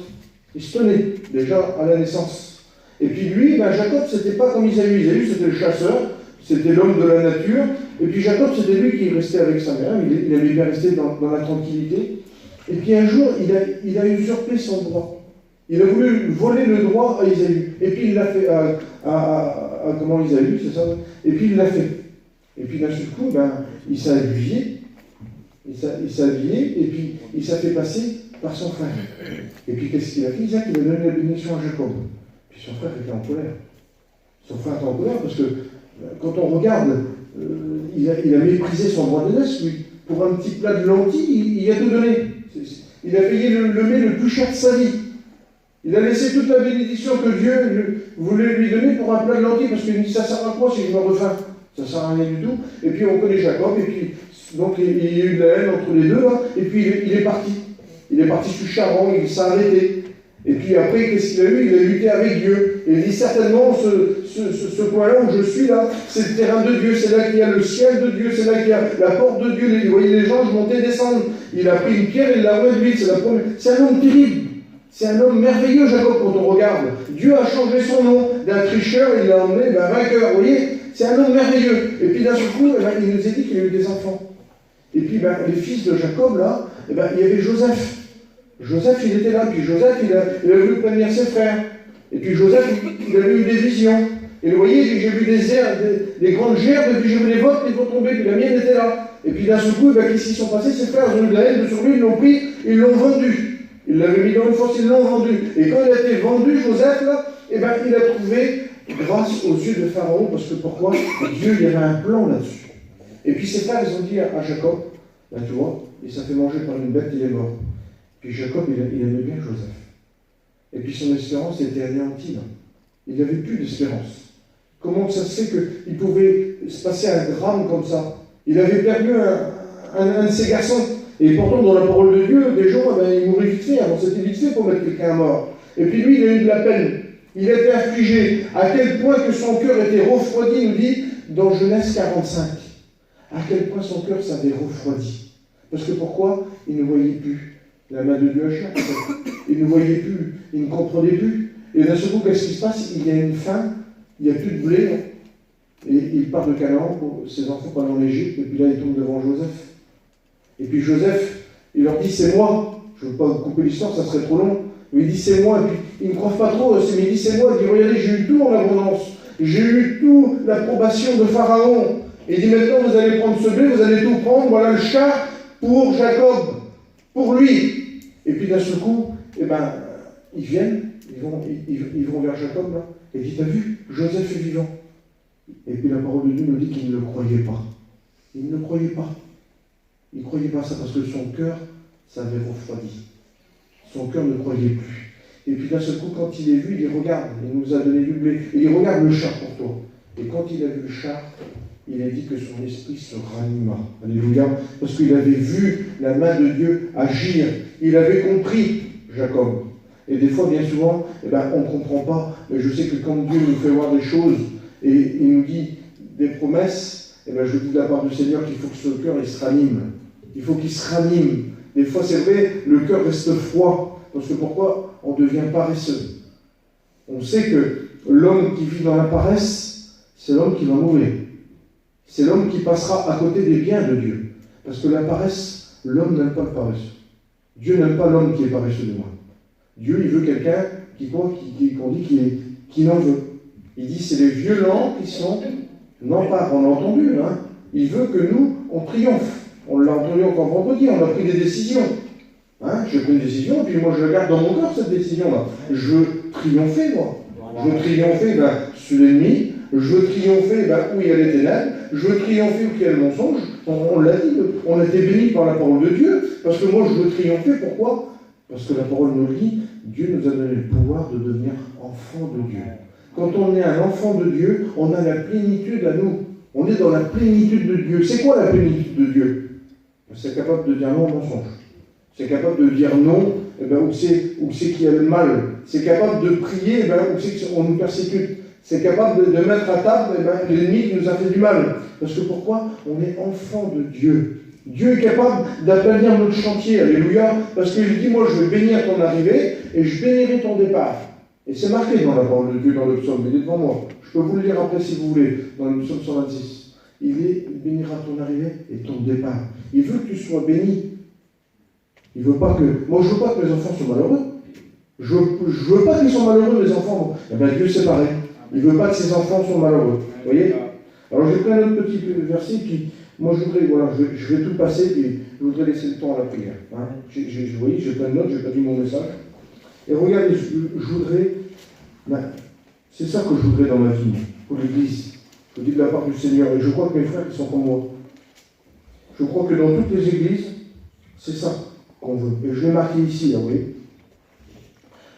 Ils se tenaient, déjà à la naissance. Et puis lui, Jacob, c'était pas comme Isaü. Isaü, c'était le chasseur, c'était l'homme de la nature. Et puis Jacob, c'était lui qui restait avec sa mère, il aimait bien rester dans la tranquillité. Et puis un jour, il a usurpé son droit. Il a voulu voler le droit à Isaü. Et puis il l'a fait comment Isaü, c'est ça? Et puis il l'a fait. Et puis d'un seul coup, il s'est habillé. Il s'est habillé, et puis il s'est fait passer par son frère. Et puis qu'est-ce qu'il a fait? Isaac, il a donné la bénédiction à Jacob. Puis son frère était en colère. Son frère était en colère parce que quand on regarde, il a méprisé son droit d'aînesse, lui. Pour un petit plat de lentilles, il a tout donné. Il a payé le mets le plus cher de sa vie. Il a laissé toute la bénédiction que Dieu voulait lui donner pour un plat de lentilles, parce qu'il dit, ça sert à quoi si je meurs de faim? Ça ne sert à rien du tout. Et puis on connaît Jacob, et puis donc il y a eu de la haine entre les deux, là, et puis il est parti. Il est parti sur Charon, il s'est arrêté. Et puis après, qu'est-ce qu'il a eu? Il a lutté avec Dieu. Et il dit certainement, ce coin-là où je suis là, c'est le terrain de Dieu, c'est là qu'il y a le ciel de Dieu, c'est là qu'il y a la porte de Dieu. Vous voyez les anges monter et descendre. Il a pris une pierre et il l'a réduite, c'est la première. C'est un homme terrible. C'est un homme merveilleux, Jacob, quand on regarde. Dieu a changé son nom d'un tricheur, il l'a emmené vainqueur. Vous voyez, c'est un homme merveilleux. Et puis d'un seul coup, il nous a dit qu'il a eu des enfants. Et puis les fils de Jacob, là, il y avait Joseph. Joseph, il était là, puis Joseph, il a voulu prévenir ses frères. Et puis Joseph, il a eu des visions. Et vous voyez, j'ai vu des grandes gerbes, et puis j'ai vu les vôtres, ils vont tomber, puis la mienne était là. Et puis d'un seul coup, qu'est-ce qui sont passés? Ses frères, ils ont eu de la haine sur lui, ils l'ont pris, ils l'ont vendu. Ils l'avaient mis dans une fosse, ils l'ont vendu. Et quand il a été vendu, Joseph, là, il a trouvé grâce aux yeux de Pharaon, parce que pourquoi? Dieu, il y avait un plan là-dessus. Et puis ses frères, ils ont dit à Jacob, ben, tu vois, il s'est fait manger par une bête, il est mort. Puis Jacob, il aimait bien Joseph. Et puis son espérance était anéantie. Là. Il n'avait plus d'espérance. Comment ça se fait qu'il pouvait se passer un drame comme ça? Il avait perdu un de ses garçons. Et pourtant, dans la parole de Dieu, des gens, ben, ils mouraient vite fait. Alors c'était vite fait pour mettre quelqu'un à mort. Et puis lui, il a eu de la peine. Il a été affligé. À quel point que son cœur était refroidi, nous dit dans Genèse 45. À quel point son cœur s'avait refroidi. Parce que pourquoi? Il ne voyait plus la main de Dieu agir. Il ne voyait plus, il ne comprenait plus. Et d'un seul coup, qu'est-ce qui se passe? Il y a une faim, il n'y a plus de blé. Et il part de Canaan, ses enfants partent en Égypte, et puis là, il tombe devant Joseph. Et puis Joseph, il leur dit, c'est moi. Je ne veux pas couper l'histoire, ça serait trop long. Mais il dit, c'est moi. Et puis, il ne croit pas trop, mais il dit, c'est moi. Il dit, regardez, j'ai eu tout en abondance. J'ai eu tout l'approbation de Pharaon. Et il dit, maintenant, vous allez prendre ce blé, vous allez tout prendre. Voilà le char pour Jacob, pour lui. Et puis d'un seul coup, eh ben, ils viennent, ils vont vers Jacob, là, et il dit, t'as vu, Joseph est vivant. Et puis la parole de Dieu nous dit qu'il ne le croyait pas. Il ne croyait pas. Il ne croyait pas ça parce que son cœur s'avait refroidi. Son cœur ne croyait plus. Et puis d'un seul coup, quand il est vu, il dit, regarde, il nous a donné du blé. Il dit, regarde le char pour toi. Et quand il a vu le char, il a dit que son esprit se ranima. Alléluia. Parce qu'il avait vu la main de Dieu agir. Il avait compris, Jacob. Et des fois, bien souvent, eh ben, on ne comprend pas. Mais je sais que quand Dieu nous fait voir des choses et il nous dit des promesses, eh ben, je dis de la part du Seigneur qu'il faut que ce cœur il se ranime. Il faut qu'il se ranime. Des fois, c'est vrai, le cœur reste froid. Parce que pourquoi? On devient paresseux. On sait que l'homme qui vit dans la paresse, c'est l'homme qui va mourir. C'est l'homme qui passera à côté des biens de Dieu. Parce que la paresse, l'homme n'aime pas le paresseux. Dieu n'aime pas l'homme qui est paresseux de moi. Dieu, il veut quelqu'un qui n'en veut. Il dit, c'est les violents qui sont... Non pas, on a entendu, hein. Il veut que nous, on triomphe. On l'a entendu encore vendredi, on a pris des décisions. Hein, j'ai pris une décision, et puis moi je la garde dans mon cœur, cette décision-là. Je veux triompher, moi. Je veux triompher sur l'ennemi. Je veux triompher où il y a les ténèbres. Je veux triompher où il y a le mensonge. On l'a dit, on a été bénis par la parole de Dieu. Parce que moi je veux triompher, pourquoi? Parce que la parole nous dit, Dieu nous a donné le pouvoir de devenir enfant de Dieu. Quand on est un enfant de Dieu, on a la plénitude à nous. On est dans la plénitude de Dieu. C'est quoi la plénitude de Dieu? C'est capable de dire non au mensonge. C'est capable de dire non où c'est qu'il y a le mal. C'est capable de prier où c'est qu'on nous persécute. C'est capable de mettre à table l'ennemi qui nous a fait du mal. Parce que pourquoi? On est enfant de Dieu. Dieu est capable d'aplanir notre chantier, alléluia, parce qu'il dit, moi je vais bénir ton arrivée et je bénirai ton départ. Et c'est marqué dans la parole de Dieu, dans le psaume, il est devant moi. Je peux vous le lire après si vous voulez, dans le psaume 126. Il bénira ton arrivée et ton départ. Il veut que tu sois béni. Il veut pas que... Moi je veux pas que mes enfants soient malheureux. Je veux pas qu'ils soient malheureux, mes enfants. Eh bien Dieu c'est pareil. Il veut pas que ses enfants soient malheureux. Vous voyez? Alors j'ai pris un autre petit verset qui... Moi, je vais tout passer, puis je voudrais laisser le temps à la prière. Hein. Vous voyez, j'ai plein de notes, je n'ai pas dit mon message. Et regardez, je voudrais... c'est ça que je voudrais dans ma vie, pour l'Église. Je dis de la part du Seigneur, et je crois que mes frères, ils sont comme moi. Je crois que dans toutes les églises, c'est ça qu'on veut. Et je l'ai marqué ici, là, vous voyez.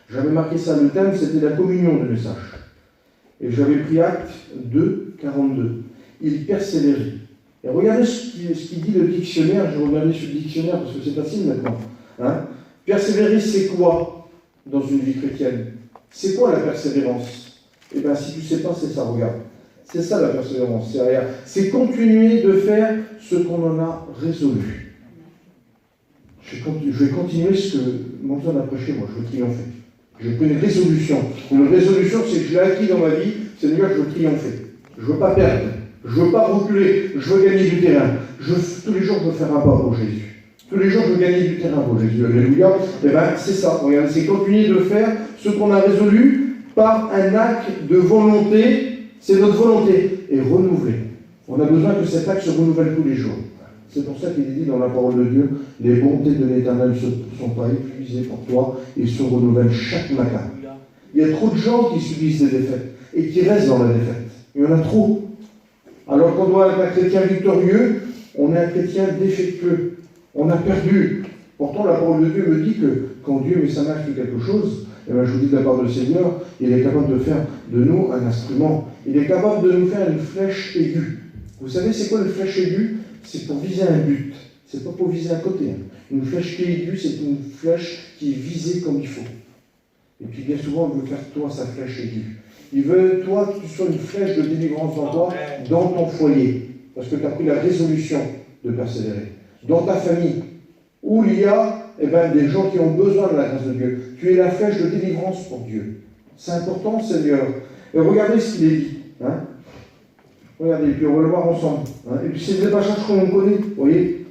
J'avais marqué ça, le thème, c'était la communion de message. Et j'avais pris Acte 2, 42. Il persévérait. Et regardez ce qu'il dit le dictionnaire, je vais regarder sur le dictionnaire parce que c'est facile maintenant. Hein. Persévérer, c'est quoi dans une vie chrétienne? C'est quoi la persévérance? Eh bien, si tu ne sais pas, c'est ça, regarde. C'est ça la persévérance, c'est rien. C'est continuer de faire ce qu'on en a résolu. Je vais continuer ce que mon Dieu a prêché, moi, je veux triompher. J'ai pris une résolution. Une résolution, c'est que je l'ai acquis dans ma vie, Seigneur, je veux triompher. Je ne veux pas perdre. Je ne veux pas reculer, je veux gagner du terrain. Tous les jours, je veux faire un pas pour Jésus. Tous les jours, je veux gagner du terrain pour Jésus. Alléluia. Et bien, c'est ça. Regardez, c'est continuer de faire ce qu'on a résolu par un acte de volonté. C'est notre volonté. Et renouvelée. On a besoin que cet acte se renouvelle tous les jours. C'est pour ça qu'il est dit dans la parole de Dieu, les bontés de l'Éternel ne sont pas épuisées pour toi, ils se renouvellent chaque matin. Il y a trop de gens qui subissent des défaites et qui restent dans la défaite. Il y en a trop. Alors qu'on doit être un chrétien victorieux, on est un chrétien défectueux. On a perdu. Pourtant, la parole de Dieu me dit que quand Dieu met sa main sur quelque chose, eh bien, je vous dis de la part du Seigneur, il est capable de faire de nous un instrument. Il est capable de nous faire une flèche aiguë. Vous savez, c'est quoi une flèche aiguë? C'est pour viser un but. C'est pas pour viser un côté. Une flèche qui est aiguë, c'est une flèche qui est visée comme il faut. Et puis bien souvent, il veut faire toi sa flèche aiguë. Il veut, toi, que tu sois une flèche de délivrance en toi, dans ton foyer. Parce que tu as pris la résolution de persévérer. Dans ta famille, où il y a des gens qui ont besoin de la grâce de Dieu. Tu es la flèche de délivrance pour Dieu. C'est important, Seigneur. Et regardez ce qu'il est dit. Hein? Regardez, et puis on va le voir ensemble. Hein? Et puis c'est des passages qu'on connaît, vous voyez.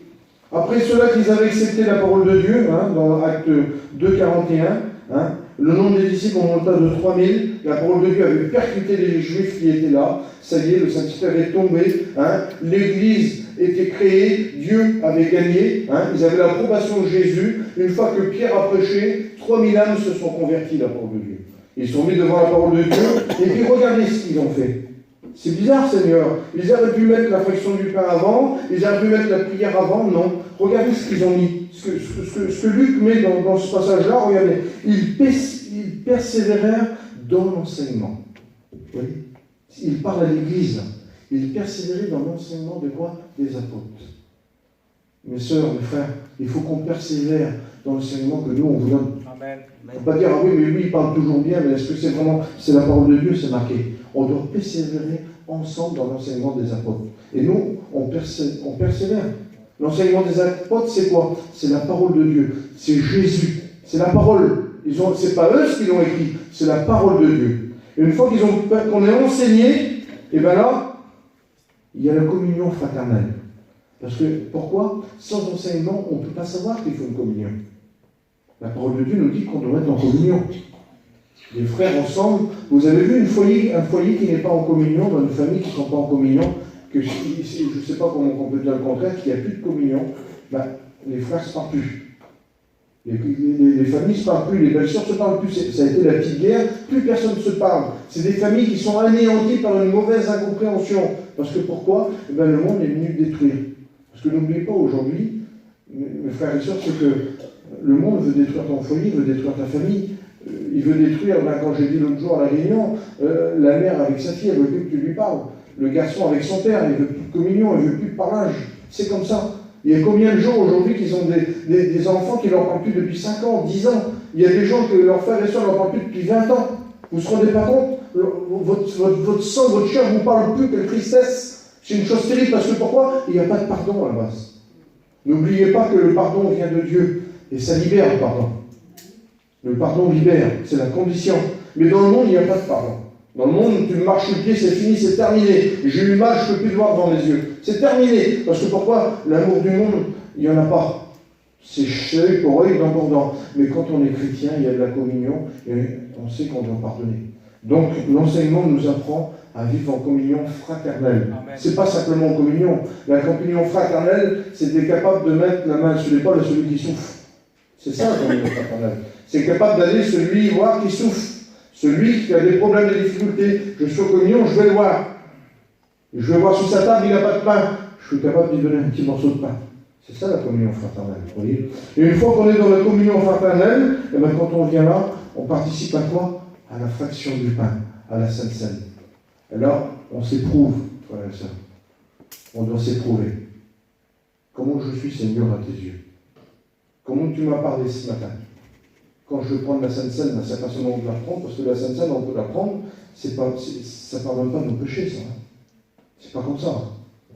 Après cela qu'ils avaient accepté la parole de Dieu, hein, dans Acte 2, 41, hein, le nombre des disciples monta de 3000, la parole de Dieu avait percuté les Juifs qui étaient là, ça y est, le Saint-Esprit est tombé, hein, l'Église était créée, Dieu avait gagné, hein, ils avaient l'approbation de Jésus. Une fois que Pierre a prêché, 3000 âmes se sont converties, la parole de Dieu. Ils sont mis devant la parole de Dieu, et puis regardez ce qu'ils ont fait. C'est bizarre, Seigneur. Ils auraient pu mettre la fraction du pain avant, ils auraient pu mettre la prière avant, non. Regardez ce qu'ils ont mis. Ce que Luc met dans ce passage-là, regardez. Ils persévérèrent dans l'enseignement. Vous voyez? Il parle à l'Église. Ils persévéraient dans l'enseignement de quoi? Des apôtres. Mes sœurs, mes frères, il faut qu'on persévère dans l'enseignement que nous, on vous donne. Amen. Il ne faut pas dire, ah oui, mais lui, il parle toujours bien, mais est-ce que c'est vraiment, c'est la parole de Dieu, c'est marqué. On doit persévérer ensemble dans l'enseignement des apôtres. Et nous, on persévère. L'enseignement des apôtres, c'est quoi? C'est la parole de Dieu. C'est Jésus. C'est la parole. C'est pas eux qui l'ont écrit, c'est la parole de Dieu. Et une fois qu'on est enseigné, et bien là, il y a la communion fraternelle. Parce que, pourquoi? Sans enseignement, on ne peut pas savoir qu'il faut une communion. La parole de Dieu nous dit qu'on doit être en communion. Les frères ensemble, vous avez vu un foyer qui n'est pas en communion, dans une famille qui ne sont pas en communion, que je ne sais pas comment on peut dire le contraire, qu'il n'y a plus de communion, les frères ne se parlent plus. Les familles ne se parlent plus, les belles-sœurs ne se parlent plus. Ça a été la petite guerre, plus personne ne se parle. C'est des familles qui sont anéanties par une mauvaise incompréhension. Parce que pourquoi? Le monde est venu détruire. Parce que n'oubliez pas aujourd'hui, mes frères et sœurs, c'est que le monde veut détruire ton foyer, veut détruire ta famille. Il veut détruire, quand j'ai dit l'autre jour à la réunion, la mère avec sa fille, elle ne veut plus que tu lui parles. Le garçon avec son père, il ne veut plus de communion, il ne veut plus de parlage. C'est comme ça. Il y a combien de gens aujourd'hui qui ont des enfants qui ne leur parlent plus depuis 5 ans, 10 ans? Il y a des gens que leurs frères et sœurs ne leur parlent plus depuis 20 ans. Vous ne se rendez pas compte? Votre sang, votre chair ne vous parle plus, quelle tristesse. C'est une chose terrible, parce que pourquoi? Il n'y a pas de pardon à la base. N'oubliez pas que le pardon vient de Dieu, et ça libère le pardon. Le pardon libère, c'est la condition. Mais dans le monde, il n'y a pas de pardon. Dans le monde, tu marches sur le pied, c'est fini, c'est terminé. J'ai eu mal, je ne peux plus te voir devant mes yeux. C'est terminé. Parce que pourquoi? L'amour du monde, il n'y en a pas. C'est œil pour œil, dent pour dent. Mais quand on est chrétien, il y a de la communion et on sait qu'on doit pardonner. Donc, l'enseignement nous apprend à vivre en communion fraternelle. Ce n'est pas simplement en communion. La communion fraternelle, c'est d'être capable de mettre la main sur l'épaule à celui qui souffre. C'est ça la communion fraternelle. C'est capable d'aller celui voir qui souffre. Celui qui a des problèmes, des difficultés. Je suis en communion, je vais le voir. Je vais voir sous sa table, il n'a pas de pain. Je suis capable de lui donner un petit morceau de pain. C'est ça la communion fraternelle, vous voyez. Et une fois qu'on est dans la communion fraternelle, et bien quand on vient là, on participe à quoi? À la fraction du pain, à la Sainte Seine. Et là, on s'éprouve, frères et sœurs. On doit s'éprouver. Comment je suis, Seigneur, à tes yeux? Comment tu m'as parlé ce matin? Quand je veux prendre la Sainte Seine, c'est pas seulement de la prendre, parce que la Sainte Seine, on peut la prendre, ça ne pardonne pas nos péchés, ça. C'est pas comme ça.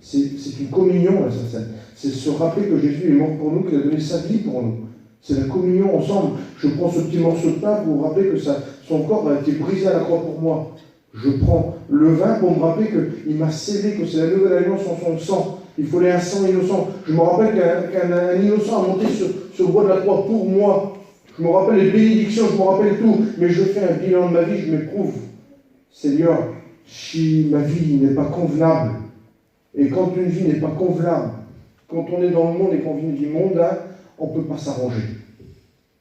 C'est une communion, la Sainte Seine. C'est se rappeler que Jésus est mort pour nous, qu'il a donné sa vie pour nous. C'est la communion ensemble. Je prends ce petit morceau de pain pour vous rappeler que son corps a été brisé à la croix pour moi. Je prends le vin pour me rappeler qu'il m'a scellé, que c'est la nouvelle alliance en son sang. Il fallait un sang innocent. Je me rappelle qu'un innocent a monté sur le bois de la croix pour moi. Je me rappelle les bénédictions, je me rappelle tout. Mais je fais un bilan de ma vie, je m'éprouve. Seigneur, si ma vie n'est pas convenable, et quand une vie n'est pas convenable, quand on est dans le monde et qu'on vit une vie mondaine, on ne peut pas s'arranger.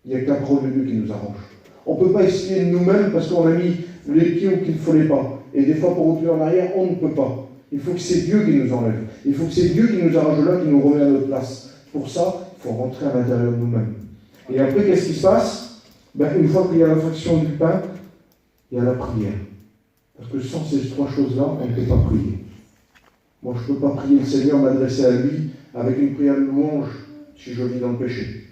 Il n'y a que la parole de Dieu qui nous arrange. On ne peut pas essayer de nous-mêmes parce qu'on a mis les pieds où qu'il ne fallait pas. Et des fois, pour reculer en arrière, on ne peut pas. Il faut que c'est Dieu qui nous enlève. Il faut que c'est Dieu qui nous arrange là, qui nous remet à notre place. Pour ça, il faut rentrer à l'intérieur de nous-mêmes. Et après, qu'est-ce qui se passe? Une fois qu'il y a la fraction du pain, il y a la prière. Parce que sans ces trois choses-là, on ne peut pas prier. Moi, je ne peux pas prier le Seigneur, m'adresser à lui avec une prière de louange si je vis dans le péché.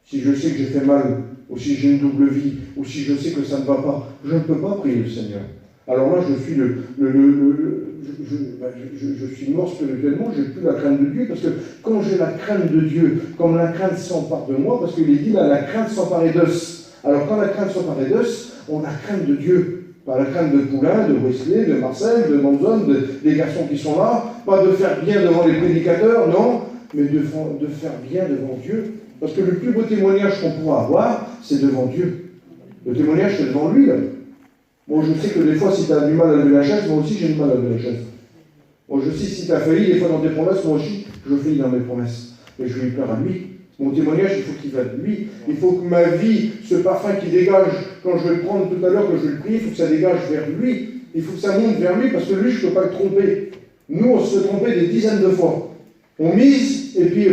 Si je sais que j'ai fait mal, ou si j'ai une double vie, ou si je sais que ça ne va pas, je ne peux pas prier le Seigneur. Alors là, je suis je suis mort spirituellement, je n'ai plus la crainte de Dieu, parce que quand j'ai la crainte de Dieu, comme la crainte s'empare de moi, parce qu'il est dit là, la crainte s'emparait d'os. Alors quand la crainte s'emparait d'os, on a crainte de Dieu. Pas la crainte de Poulain, de Wesley, de Marcel, de Manzon, des garçons qui sont là, pas de faire bien devant les prédicateurs, non, mais de faire bien devant Dieu. Parce que le plus beau témoignage qu'on pourra avoir, c'est devant Dieu. Le témoignage, c'est devant lui, là. Moi, je sais que des fois, si tu as du mal à lever la chaise, moi aussi, j'ai du mal à lever la chaise. Moi, je sais, si tu as failli, des fois, dans tes promesses, moi aussi, je faillis dans mes promesses. Mais je lui pleure à lui. Mon témoignage, il faut qu'il va de lui. Il faut que ma vie, ce parfum qui dégage, quand je vais le prendre tout à l'heure, que je vais le prier, il faut que ça dégage vers lui. Il faut que ça monte vers lui, parce que lui, je ne peux pas le tromper. Nous, on se fait tromper des dizaines de fois. On mise, et puis,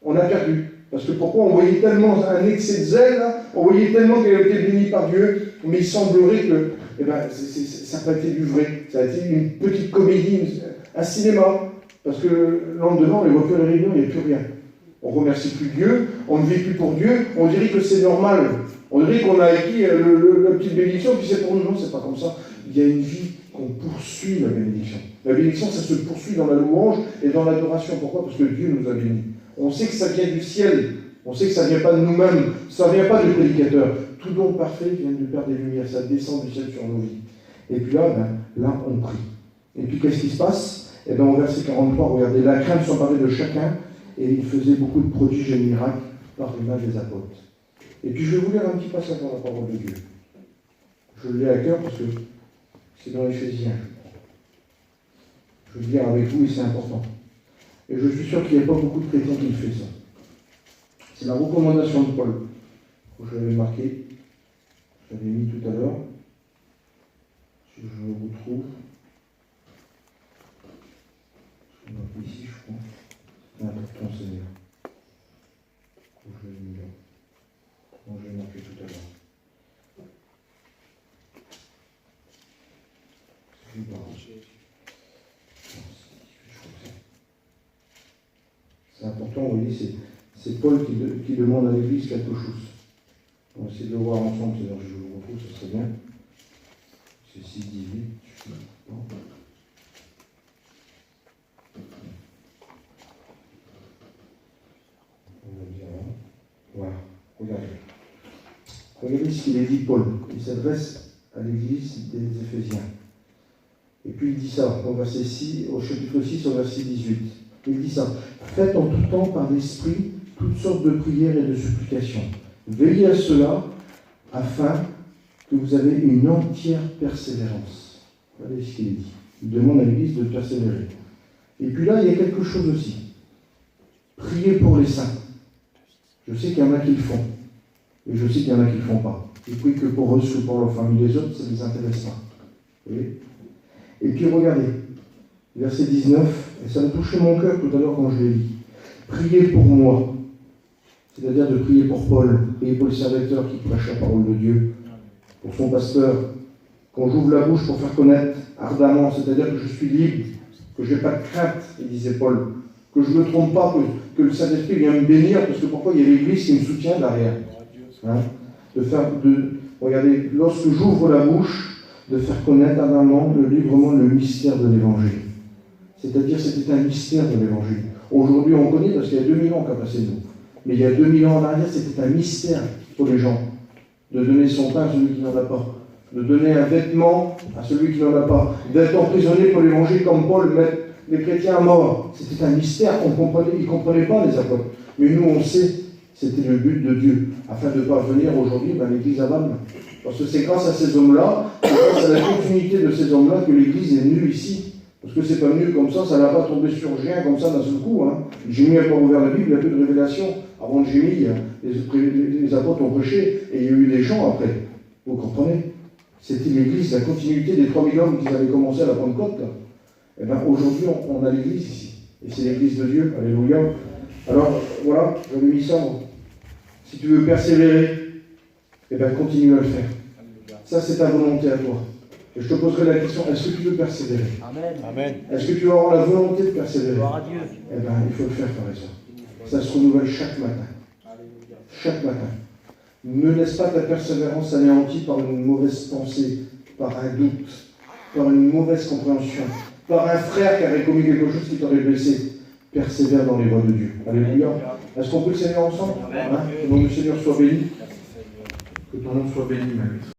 on a perdu. Parce que pourquoi? On voyait tellement un excès de zèle, là, on voyait tellement qu'elle a été bénie par Dieu, mais il semblerait que ça n'a pas été du vrai. Ça a été une petite comédie, un cinéma. Parce que le lendemain, on ne voit plus à la réunion, il n'y a plus rien. On ne remercie plus Dieu, on ne vit plus pour Dieu, on dirait que c'est normal. On dirait qu'on a acquis la petite bénédiction, puis c'est pour nous. Non, c'est pas comme ça. Il y a une vie qu'on poursuit, la bénédiction. La bénédiction, ça se poursuit dans la louange et dans l'adoration. Pourquoi? Parce que Dieu nous a bénis. On sait que ça vient du ciel. On sait que ça ne vient pas de nous-mêmes. Ça ne vient pas du prédicateur. Tout don parfait vient du Père des Lumières. Ça descend du ciel sur nos vies. Et puis là, on prie. Et puis qu'est-ce qui se passe? Au verset 43, regardez, la crainte s'emparait de chacun, et il faisait beaucoup de prodiges et de miracles par les mains des apôtres. Et puis je vais vous lire un petit passage dans la parole de Dieu. Je le lis à cœur parce que c'est dans Éphésiens. Je vais le lire avec vous et c'est important. Et je suis sûr qu'il n'y a pas beaucoup de chrétiens qui le font ça. C'est la recommandation de Paul. Je l'avais marqué. Je l'avais mis tout à l'heure. Si je le retrouve. Ici, je crois. C'est important, Seigneur. Je l'ai mis là. Non, je l'ai marqué tout à l'heure. C'est important, vous voyez, c'est Paul qui demande à l'Église quelque chose. On va essayer de le voir ensemble, c'est-à-dire je le retrouve, ça serait bien. C'est 6-18. Voilà, regardez. Regardez ce qu'il est dit, Paul. Il s'adresse à l'église des Éphésiens. Et puis il dit ça, au chapitre 6, au verset 18. Il dit ça. Faites en tout temps par l'Esprit toutes sortes de prières et de supplications. Veillez à cela, afin que vous avez une entière persévérance. Regardez ce qu'il est dit. Il demande à l'église de persévérer. Et puis là, il y a quelque chose aussi. Priez pour les saints. Je sais qu'il y en a qui le font. Et je sais qu'il y en a qui ne le font pas. Ils prient que pour eux ou pour leur famille. Les autres, ça ne les intéresse pas. Vous voyez? Et puis regardez, verset 19, et ça a touché mon cœur tout à l'heure quand je l'ai lu. Priez pour moi. C'est-à-dire de prier pour Paul, prier pour le serviteur qui prêche la parole de Dieu, pour son pasteur. Quand j'ouvre la bouche pour faire connaître ardemment, c'est-à-dire que je suis libre, que je n'ai pas de crainte, il disait Paul. Que je ne me trompe pas, que le Saint-Esprit vient me bénir, parce que pourquoi il y a l'Église qui me soutient derrière. Regardez, lorsque j'ouvre la bouche, de faire connaître ardemment, librement le mystère de l'Évangile. C'est-à-dire, c'était un mystère de l'Évangile. Aujourd'hui, on connaît parce qu'il y a 2000 ans qu'a passé nous. Mais il y a 2000 ans en arrière, c'était un mystère pour les gens. De donner son pain à celui qui n'en a pas. De donner un vêtement à celui qui n'en a pas. D'être emprisonné pour l'Évangile comme Paul, mettre les chrétiens à mort. C'était un mystère, ils ne comprenaient pas les apôtres. Mais nous, on sait, c'était le but de Dieu, afin de parvenir aujourd'hui l'Église à Vannes. Parce que c'est grâce à ces hommes-là, c'est grâce à la continuité de ces hommes-là que l'Église est venue ici. Parce que c'est pas venu comme ça n'a pas tombé sur rien comme ça d'un seul coup. Hein. Jérémie n'a pas ouvert la Bible, il n'y a plus de révélation. Avant Jérémie, les apôtres ont prêché et il y a eu des gens après. Vous comprenez? C'était l'église, la continuité des 3000 hommes qui avaient commencé à la Pentecôte. Et bien aujourd'hui, on a l'église ici. Et c'est l'église de Dieu. Alléluia. Alors, voilà, j'avais mis ça. Si tu veux persévérer, eh bien continue à le faire. Ça, c'est ta volonté à toi. Et je te poserai la question, est-ce que tu veux persévérer? Amen. Amen. Est-ce que tu vas avoir la volonté de persévérer? Gloire à Dieu. Eh bien, il faut le faire par ça. Ça se renouvelle chaque matin. Chaque matin. Ne laisse pas ta persévérance anéantie par une mauvaise pensée, par un doute, par une mauvaise compréhension, par un frère qui avait commis quelque chose qui t'aurait blessé. Persévère dans les voies de Dieu. Alléluia. Est-ce qu'on peut le Seigneur ensemble? Hein? Que le nom du Seigneur soit béni. Que ton nom soit béni, ma vie.